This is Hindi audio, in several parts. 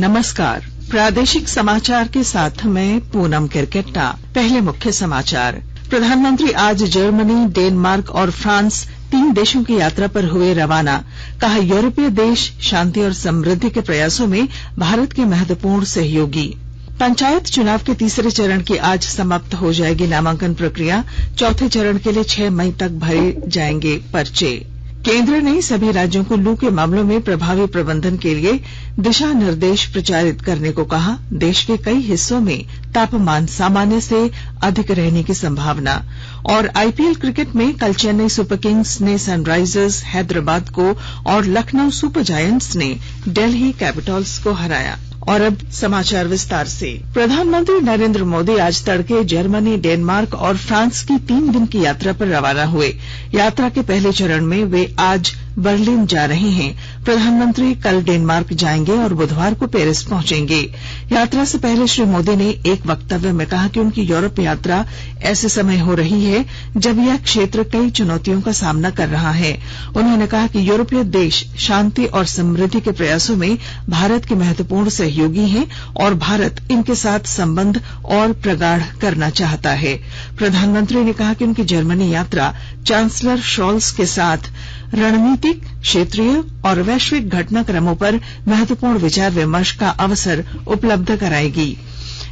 नमस्कार। प्रादेशिक समाचार के साथ मैं पूनम किरकेट्टा। पहले मुख्य समाचार। प्रधानमंत्री आज जर्मनी, डेनमार्क और फ्रांस 3 देशों की यात्रा पर हुए रवाना। कहा, यूरोपीय देश शांति और समृद्धि के प्रयासों में भारत के महत्वपूर्ण सहयोगी। पंचायत चुनाव के तीसरे चरण की आज समाप्त हो जाएगी नामांकन प्रक्रिया। चौथे चरण के लिए 6 मई तक भरे जाएंगे पर्चे। केंद्र ने सभी राज्यों को लू के मामलों में प्रभावी प्रबंधन के लिए दिशा निर्देश प्रचारित करने को कहा। देश के कई हिस्सों में तापमान सामान्य से अधिक रहने की संभावना। और आईपीएल क्रिकेट में कल चेन्नई सुपर किंग्स ने सनराइजर्स हैदराबाद को और लखनऊ सुपर जायंट्स ने दिल्ली कैपिटल्स को हराया। और अब समाचार विस्तार से। प्रधानमंत्री नरेंद्र मोदी आज तड़के जर्मनी, डेनमार्क और फ्रांस की 3 दिन की यात्रा पर रवाना हुए। यात्रा के पहले चरण में वे आज बर्लिन जा रहे हैं। प्रधानमंत्री कल डेनमार्क जाएंगे और बुधवार को पेरिस पहुंचेंगे। यात्रा से पहले श्री मोदी ने एक वक्तव्य में कहा कि उनकी यूरोप यात्रा ऐसे समय हो रही है जब यह क्षेत्र कई चुनौतियों का सामना कर रहा है। उन्होंने कहा कि यूरोपीय देश शांति और समृद्धि के प्रयासों में भारत के महत्वपूर्ण सहयोगी हैं और भारत इनके साथ संबंध और प्रगाढ़ करना चाहता है। प्रधानमंत्री ने कहा कि उनकी जर्मनी यात्रा चांसलर शॉल्स के साथ रणनीतिक, क्षेत्रीय और वैश्विक घटनाक्रमों पर महत्वपूर्ण विचार विमर्श का अवसर उपलब्ध कराएगी।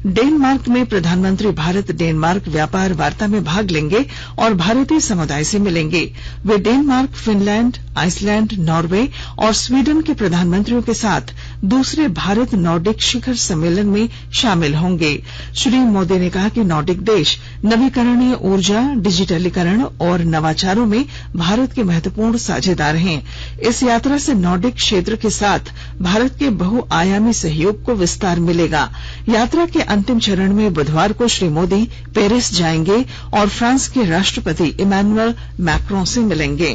डेनमार्क में प्रधानमंत्री भारत डेनमार्क व्यापार वार्ता में भाग लेंगे और भारतीय समुदाय से मिलेंगे। वे डेनमार्क, फिनलैंड, आइसलैंड, नॉर्वे और स्वीडन के प्रधानमंत्रियों के साथ दूसरे भारत नॉर्डिक शिखर सम्मेलन में शामिल होंगे। श्री मोदी ने कहा कि नॉर्डिक देश नवीकरणीय ऊर्जा, डिजिटलीकरण और नवाचारों में भारत के महत्वपूर्ण साझेदार हैं। इस यात्रा से नॉर्डिक क्षेत्र के साथ भारत के बहुआयामी सहयोग को विस्तार मिलेगा। यात्रा के अंतिम चरण में बुधवार को श्री मोदी पेरिस जाएंगे और फ्रांस के राष्ट्रपति इमैनुअल मैक्रों से मिलेंगे।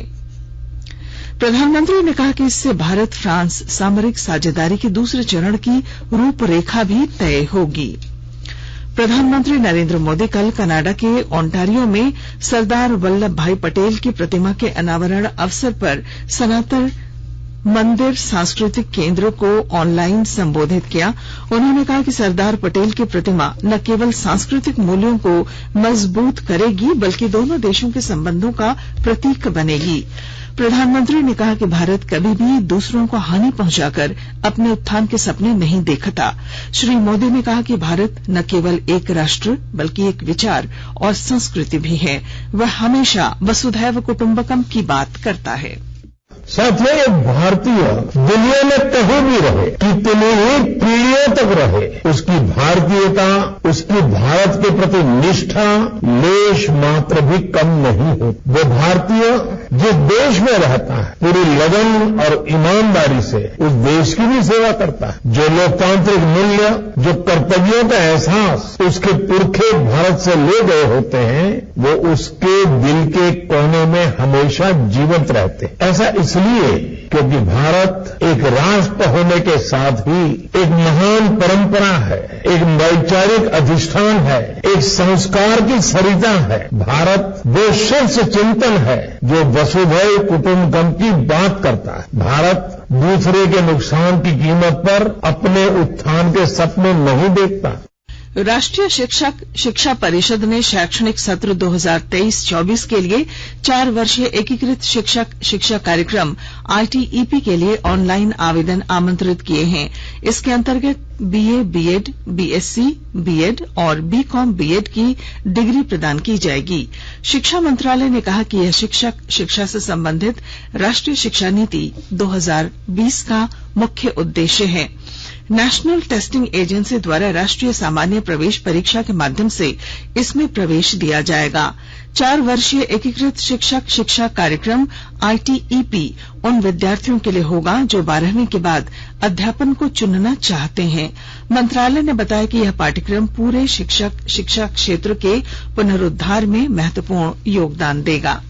प्रधानमंत्री ने कहा कि इससे भारत फ्रांस सामरिक साझेदारी के दूसरे चरण की रूपरेखा भी तय होगी। प्रधानमंत्री नरेंद्र मोदी कल कनाडा के ओंटारियो में सरदार वल्लभ भाई पटेल की प्रतिमा के अनावरण अवसर पर सनातन मंदिर सांस्कृतिक केंद्र को ऑनलाइन संबोधित किया। उन्होंने कहा कि सरदार पटेल की प्रतिमा न केवल सांस्कृतिक मूल्यों को मजबूत करेगी बल्कि दोनों देशों के संबंधों का प्रतीक बनेगी। प्रधानमंत्री ने कहा कि भारत कभी भी दूसरों को हानि पहुंचाकर अपने उत्थान के सपने नहीं देखता। श्री मोदी ने कहा कि भारत न केवल एक राष्ट्र बल्कि एक विचार और संस्कृति भी है। वह हमेशा वसुधैव कुटुंबकम की बात करता है। साथियों, एक भारतीय दुनिया में कहीं भी रहे, कितनी ही पीढ़ियों तक रहे, उसकी भारतीयता, उसकी भारत के प्रति निष्ठा लेश मात्र भी कम नहीं होती। वो भारतीय जिस देश में रहता है पूरी लगन और ईमानदारी से उस देश की भी सेवा करता है। जो लोकतांत्रिक मूल्य, जो कर्तव्यों का एहसास उसके पुरखे भारत से ले गए होते हैं, वो उसके दिल के कोने में हमेशा जीवंत रहते हैं। ऐसा इसलिए क्योंकि भारत एक राष्ट्र होने के साथ ही एक महान परंपरा है, एक वैचारिक अधिष्ठान है, एक संस्कार की सरिता है। भारत वो शीर्ष चिंतन है जो वसुधैव कुटुंबकम की बात करता है। भारत दूसरे के नुकसान की कीमत पर अपने उत्थान के सपने नहीं देखता। राष्ट्रीय शिक्षा परिषद ने शैक्षणिक सत्र 2023-24 के लिए 4 वर्षीय एकीकृत शिक्षा कार्यक्रम ITEP के लिए ऑनलाइन आवेदन आमंत्रित किए हैं। इसके अंतर्गत BA, BEd, BSc, BEd और BCom BEd की डिग्री प्रदान की जाएगी। शिक्षा मंत्रालय ने कहा कि यह शिक्षा से संबंधित राष्ट्रीय शिक्षा नीति 2020 का मुख्य उद्देश्य है। नेशनल टेस्टिंग एजेंसी द्वारा राष्ट्रीय सामान्य प्रवेश परीक्षा के माध्यम से इसमें प्रवेश दिया जाएगा। 4 वर्षीय एकीकृत शिक्षा कार्यक्रम ITEP उन विद्यार्थियों के लिए होगा जो 12वीं के बाद अध्यापन को चुनना चाहते हैं। मंत्रालय ने बताया कि यह पाठ्यक्रम पूरे शिक्षा क्षेत्र के पुनरुद्धार में महत्वपूर्ण योगदान देगा।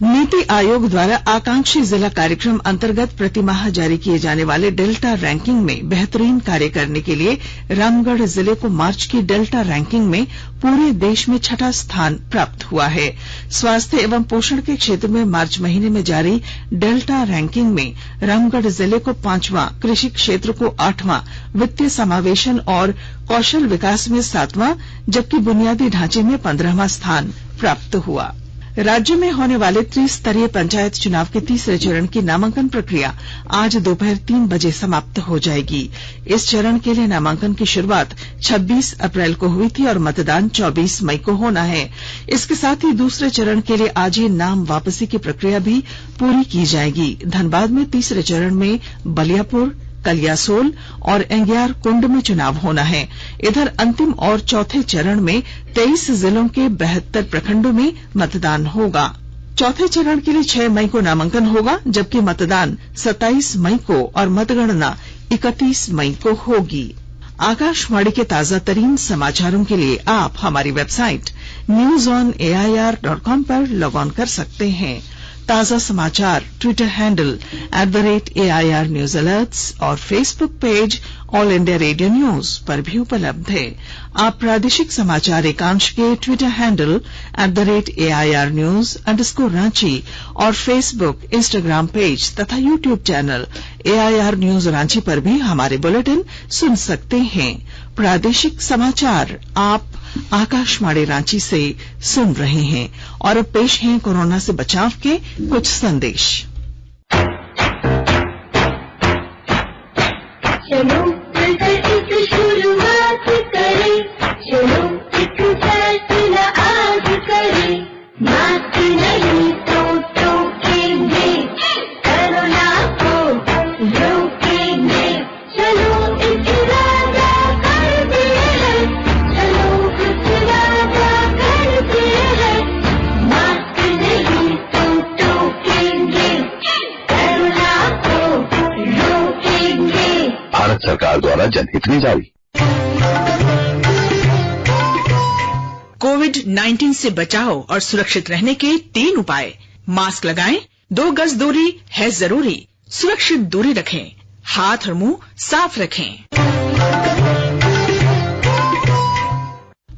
नीति आयोग द्वारा आकांक्षी जिला कार्यक्रम अंतर्गत प्रतिमाह जारी किए जाने वाले डेल्टा रैंकिंग में बेहतरीन कार्य करने के लिए रामगढ़ जिले को मार्च की डेल्टा रैंकिंग में पूरे देश में 6ठा स्थान प्राप्त हुआ है। स्वास्थ्य एवं पोषण के क्षेत्र में मार्च महीने में जारी डेल्टा रैंकिंग में रामगढ़ जिले को 5वां, कृषि क्षेत्र को 8वां, वित्तीय समावेशन और कौशल विकास में 7वां, जबकि बुनियादी ढांचे में 15वां स्थान प्राप्त हुआ। राज्य में होने वाले त्रिस्तरीय पंचायत चुनाव के तीसरे चरण की नामांकन प्रक्रिया आज दोपहर 3 बजे समाप्त हो जाएगी। इस चरण के लिए नामांकन की शुरुआत 26 अप्रैल को हुई थी और मतदान 24 मई को होना है। इसके साथ ही दूसरे चरण के लिए आज ही नाम वापसी की प्रक्रिया भी पूरी की जाएगी। धनबाद में तीसरे चरण में बलियापुर, कलियासोल और एंगियार कुंड में चुनाव होना है। इधर अंतिम और चौथे चरण में 23 जिलों के 72 प्रखंडों में मतदान होगा। चौथे चरण के लिए 6 मई को नामांकन होगा, जबकि मतदान 27 मई को और मतगणना 31 मई को होगी। आकाशवाणी के ताजा तरीन समाचारों के लिए आप हमारी वेबसाइट newsonair.com पर लॉग ऑन कर सकते हैं। ताजा समाचार Twitter handle @AIR News Alerts और Facebook page all India radio news पर भी उपलब्ध है। आप प्रादेशिक समाचार एकांश के ट्विटर हैंडल @AIR News _ और फेसबुक, इंस्टाग्राम पेज तथा YouTube channel AIR News Ranchi पर भी हमारे बुलेटिन सुन सकते हैं। प्रादेशिक समाचार आप आकाशवाणी रांची से सुन रहे हैं और अब पेश हैं कोरोना से बचाव के कुछ संदेश। चलो मिलकर एक शुरुआत करें, चलो एक फैसला आज करें, मास्क नहीं तो टोकेंगे, कोरोना को रोकेंगे, चलो एक वादा करते हैं, चलो एक वादा करते हैं, मास्क नहीं तो टोकेंगे, कोरोना को रोकेंगे। भारत सरकार द्वारा जनहित में जारी। कोविड-19 से बचाव और सुरक्षित रहने के 3 उपाय। मास्क लगाएं, 2 गज दूरी है जरूरी, सुरक्षित दूरी रखें, हाथ और मुंह साफ रखें।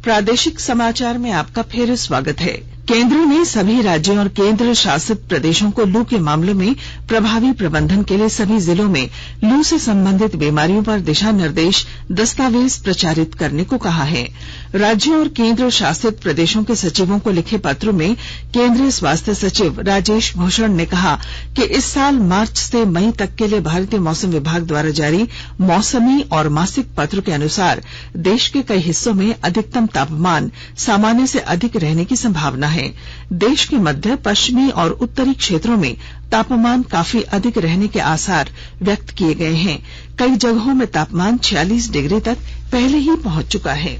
प्रादेशिक समाचार में आपका फिर स्वागत है। केंद्र ने सभी राज्यों और केंद्र शासित प्रदेशों को लू के मामलों में प्रभावी प्रबंधन के लिए सभी जिलों में लू से संबंधित बीमारियों पर दिशा निर्देश दस्तावेज प्रचारित करने को कहा है। राज्यों और केंद्र शासित प्रदेशों के सचिवों को लिखे पत्र में केंद्रीय स्वास्थ्य सचिव राजेश भूषण ने कहा कि इस साल मार्च से मई तक के लिए भारतीय मौसम विभाग द्वारा जारी मौसमी और मासिक पत्र के अनुसार देश के कई हिस्सों में अधिकतम तापमान सामान्य से अधिक रहने की संभावना है। देश के मध्य, पश्चिमी और उत्तरी क्षेत्रों में तापमान काफी अधिक रहने के आसार व्यक्त किए गए हैं। कई जगहों में तापमान 46 डिग्री तक पहले ही पहुंच चुका है।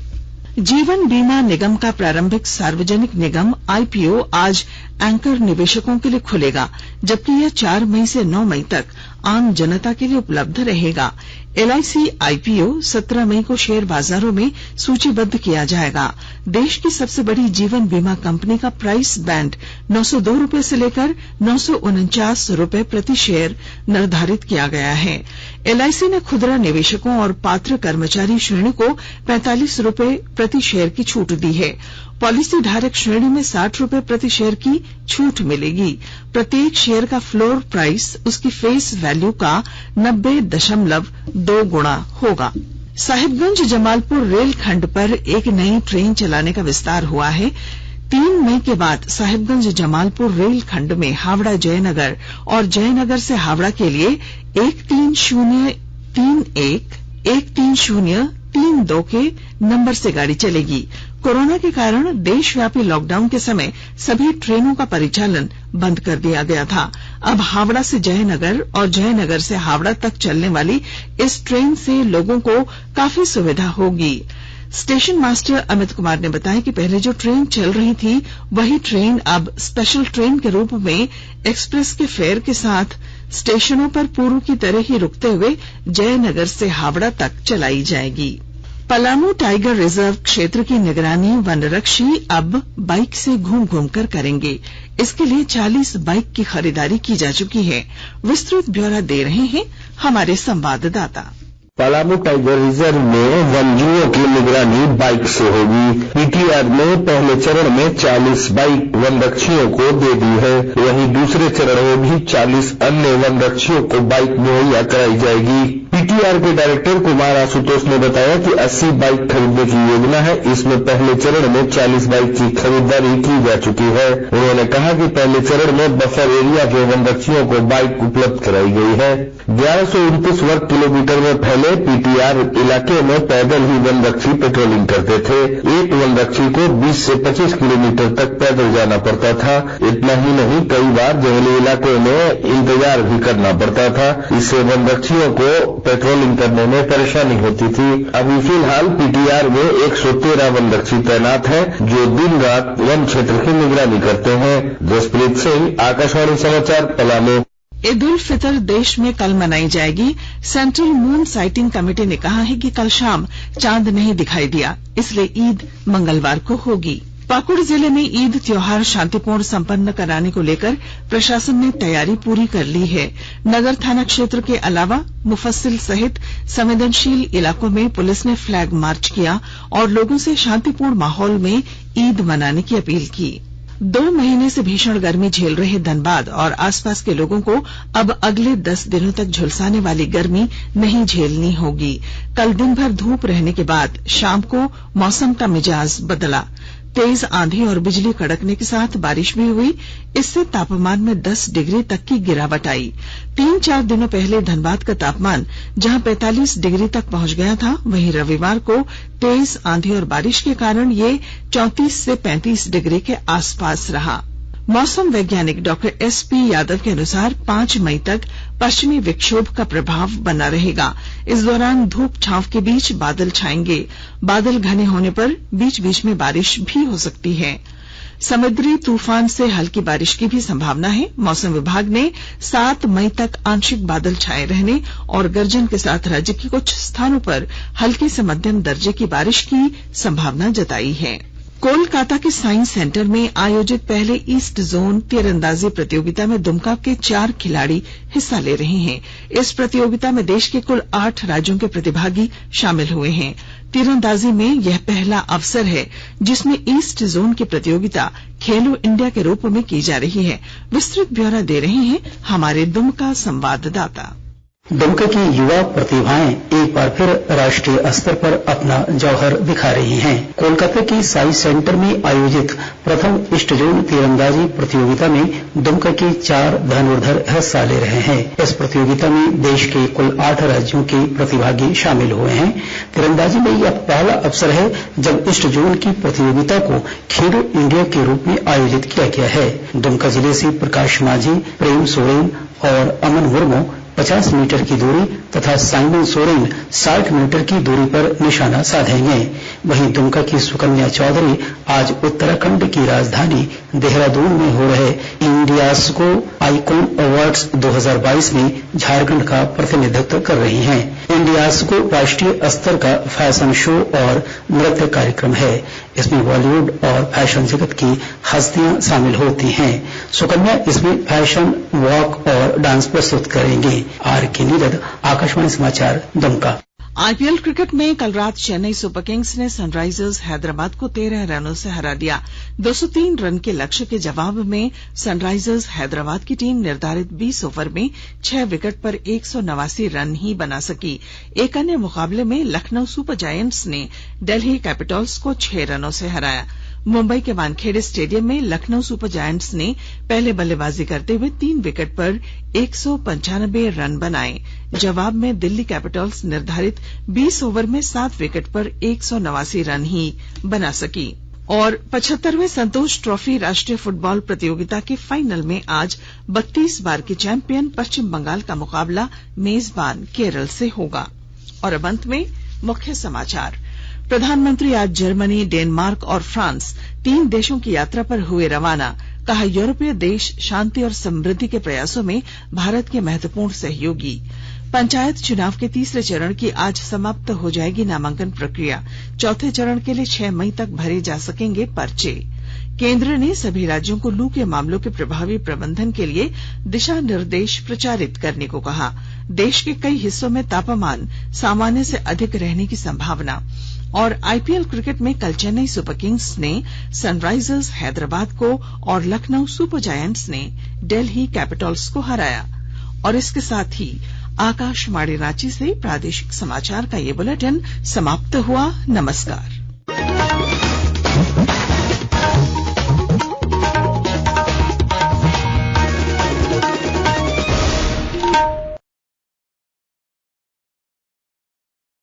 जीवन बीमा निगम का प्रारंभिक सार्वजनिक निगम IPO आज एंकर निवेशकों के लिए खुलेगा, जबकि यह 4 मई से 9 मई तक आम जनता के लिए उपलब्ध रहेगा। LIC IPO 17 मई को शेयर बाजारों में सूचीबद्ध किया जाएगा। देश की सबसे बड़ी जीवन बीमा कंपनी का प्राइस बैंड 902 रुपए से लेकर 949 रुपए प्रति शेयर निर्धारित किया गया है। LIC ने खुदरा निवेशकों और पात्र कर्मचारी श्रेणी को 45 रुपए प्रति शेयर की छूट दी है। पॉलिसी धारक श्रेणी में 60 रुपए प्रति शेयर की छूट मिलेगी। प्रत्येक शेयर का फ्लोर प्राइस उसकी फेस वैल्यू का 90.2 गुना होगा। साहिबगंज जमालपुर रेल खंड पर एक नई ट्रेन चलाने का विस्तार हुआ है। 3 मई के बाद साहिबगंज जमालपुर रेल खंड में हावड़ा जयनगर और जयनगर से हावड़ा के लिए 13031 के नंबर से गाड़ी चलेगी। कोरोना के कारण देशव्यापी लॉकडाउन के समय सभी ट्रेनों का परिचालन बंद कर दिया गया था। अब हावड़ा से जयनगर और जयनगर से हावड़ा तक चलने वाली इस ट्रेन से लोगों को काफी सुविधा होगी। स्टेशन मास्टर अमित कुमार ने बताया कि पहले जो ट्रेन चल रही थी वही ट्रेन अब स्पेशल ट्रेन के रूप में एक्सप्रेस के फेयर के साथ स्टेशनों पर पूर्व की तरह ही रुकते हुए जयनगर से हावड़ा तक चलाई जाएगी। पलामू टाइगर रिजर्व क्षेत्र की निगरानी वनरक्षी अब बाइक से घूम घूम कर करेंगे। इसके लिए 40 बाइक की खरीदारी की जा चुकी है। विस्तृत ब्यौरा दे रहे हैं हमारे संवाददाता। पलामू टाइगर रिजर्व में वन्यजीवों की निगरानी बाइक से होगी। पीटीआर ने पहले चरण में 40 बाइक वनरक्षियों को दे दी है। वहीं दूसरे चरण में भी 40 अन्य वनरक्षियों को बाइक मुहैया कराई जाएगी। पीटीआर के डायरेक्टर कुमार आशुतोष ने बताया कि 80 बाइक खरीदने की योजना है। इसमें पहले चरण में 40 बाइक की खरीदारी की जा चुकी है। उन्होंने कहा कि पहले चरण में बफर एरिया के वनरक्षियों को बाइक उपलब्ध कराई गई है। 1129 वर्ग किलोमीटर में फैले पीटीआर इलाके में पैदल ही वनरक्षी पेट्रोलिंग करते थे। एक वनरक्षी को 20 से 25 किलोमीटर तक पैदल जाना पड़ता था। इतना ही नहीं, कई बार जंगली इलाकों में इंतजार भी करना पड़ता था। इससे वनरक्षियों को पेट्रोलिंग करने में परेशानी होती थी। अभी फिलहाल पीटीआर में 113 वनरक्षी तैनात हैं, जो दिन रात वन क्षेत्र की निगरानी करते हैं। जसप्रीत सिंह, आकाशवाणी समाचार, पलामू। ईद उल फितर देश में कल मनाई जाएगी। सेंट्रल मून साइटिंग कमेटी ने कहा है कि कल शाम चांद नहीं दिखाई दिया, इसलिए ईद मंगलवार को होगी। पाकुड़ जिले में ईद त्योहार शांतिपूर्ण संपन्न कराने को लेकर प्रशासन ने तैयारी पूरी कर ली है। नगर थाना क्षेत्र के अलावा मुफस्सिल सहित संवेदनशील इलाकों में पुलिस ने फ्लैग मार्च किया और लोगों से शांतिपूर्ण माहौल में ईद मनाने की अपील की। 2 महीने से भीषण गर्मी झेल रहे धनबाद और आसपास के लोगों को अब अगले 10 दिनों तक झुलसाने वाली गर्मी नहीं झेलनी होगी। कल दिन भर धूप रहने के बाद शाम को मौसम का मिजाज बदला। तेज आंधी और बिजली कड़कने के साथ बारिश भी हुई। इससे तापमान में 10 डिग्री तक की गिरावट आई। 3-4 दिनों पहले धनबाद का तापमान जहां 45 डिग्री तक पहुंच गया था, वहीं रविवार को तेज आंधी और बारिश के कारण ये 34 से 35 डिग्री के आसपास रहा। मौसम वैज्ञानिक डॉक्टर एसपी यादव के अनुसार 5 मई तक पश्चिमी विक्षोभ का प्रभाव बना रहेगा। इस दौरान धूप छांव के बीच बादल छाएंगे। बादल घने होने पर बीच बीच में बारिश भी हो सकती है। समुद्री तूफान से हल्की बारिश की भी संभावना है। मौसम विभाग ने 7 मई तक आंशिक बादल छाए रहने और गर्जन के साथ राज्य के कुछ स्थानों पर हल्की से मध्यम दर्जे की बारिश की संभावना जताई है। कोलकाता के साइंस सेंटर में आयोजित पहले ईस्ट जोन तीरंदाजी प्रतियोगिता में दुमका के 4 खिलाड़ी हिस्सा ले रहे हैं। इस प्रतियोगिता में देश के कुल 8 राज्यों के प्रतिभागी शामिल हुए हैं। तीरंदाजी में यह पहला अवसर है जिसमें ईस्ट जोन की प्रतियोगिता खेलो इंडिया के रूप में की जा रही है। विस्तृत ब्यौरा दे रहे हैं हमारे दुमका संवाददाता। दुमका की युवा प्रतिभाएं एक बार फिर राष्ट्रीय स्तर पर अपना जौहर दिखा रही हैं। कोलकाता के साइंस सेंटर में आयोजित प्रथम ईस्ट जोन तीरंदाजी प्रतियोगिता में दुमका के 4 धनुर्धर हिस्सा ले रहे हैं। इस प्रतियोगिता में देश के कुल 8 राज्यों के प्रतिभागी शामिल हुए हैं। तीरंदाजी में यह पहला अवसर है जब ईस्ट जोन की प्रतियोगिता को खेलो इंडिया के रूप में आयोजित किया गया है। दुमका जिले से प्रकाश माझी, प्रेम सोरेन और अमन मुर्मू 50 मीटर की दूरी तथा साइमन सोरेन 60 मीटर की दूरी पर निशाना साधेंगे। वहीं दुमका की सुकन्या चौधरी आज उत्तराखंड की राजधानी देहरादून में हो रहे इंडियास्को आइकॉन अवार्ड्स 2022 में झारखंड का प्रतिनिधित्व कर रही हैं। इंडियास्को राष्ट्रीय स्तर का फैशन शो और नृत्य कार्यक्रम है। इसमें बॉलीवुड और फैशन जगत की हस्तियां शामिल होती हैं। सुकन्या इसमें फैशन वॉक और डांस प्रस्तुत करेंगी। आर के नीरद, आकाशवाणी समाचार, दुमका। आईपीएल क्रिकेट में कल रात चेन्नई सुपर किंग्स ने सनराइजर्स हैदराबाद को 13 रनों से हरा दिया। 203 रन के लक्ष्य के जवाब में सनराइजर्स हैदराबाद की टीम निर्धारित 20 ओवर में 6 विकेट पर 189 रन ही बना सकी। एक अन्य मुकाबले में लखनऊ सुपर जायंट्स ने दिल्ली कैपिटल्स को 6 रनों से हराया। मुंबई के वानखेड़े स्टेडियम में लखनऊ सुपर जायंट्स ने पहले बल्लेबाजी करते हुए 3 विकेट पर 195 रन बनाए। जवाब में दिल्ली कैपिटल्स निर्धारित 20 ओवर में 7 विकेट पर 189 रन ही बना सकी। और 75वें संतोष ट्रॉफी राष्ट्रीय फुटबॉल प्रतियोगिता के फाइनल में आज 32 बार के चैंपियन पश्चिम बंगाल का मुकाबला मेजबान केरल से होगा। और अब अंत में मुख्य समाचार। प्रधानमंत्री आज जर्मनी, डेनमार्क और फ्रांस 3 देशों की यात्रा पर हुए रवाना। कहा, यूरोपीय देश शांति और समृद्धि के प्रयासों में भारत के महत्वपूर्ण सहयोगी। पंचायत चुनाव के तीसरे चरण की आज समाप्त हो जाएगी नामांकन प्रक्रिया। चौथे चरण के लिए 6 मई तक भरे जा सकेंगे पर्चे। केंद्र ने सभी राज्यों को लू के मामलों के प्रभावी प्रबंधन के लिए दिशा निर्देश प्रचारित करने को कहा। देश के कई हिस्सों में तापमान सामान्य से अधिक रहने की संभावना। और आईपीएल क्रिकेट में कल चेन्नई सुपर किंग्स ने सनराइजर्स हैदराबाद को और लखनऊ सुपर जायंट्स ने दिल्ली कैपिटल्स को हराया। और इसके साथ ही आकाशवाणी रांची से प्रादेशिक समाचार का ये बुलेटिन समाप्त हुआ। नमस्कार।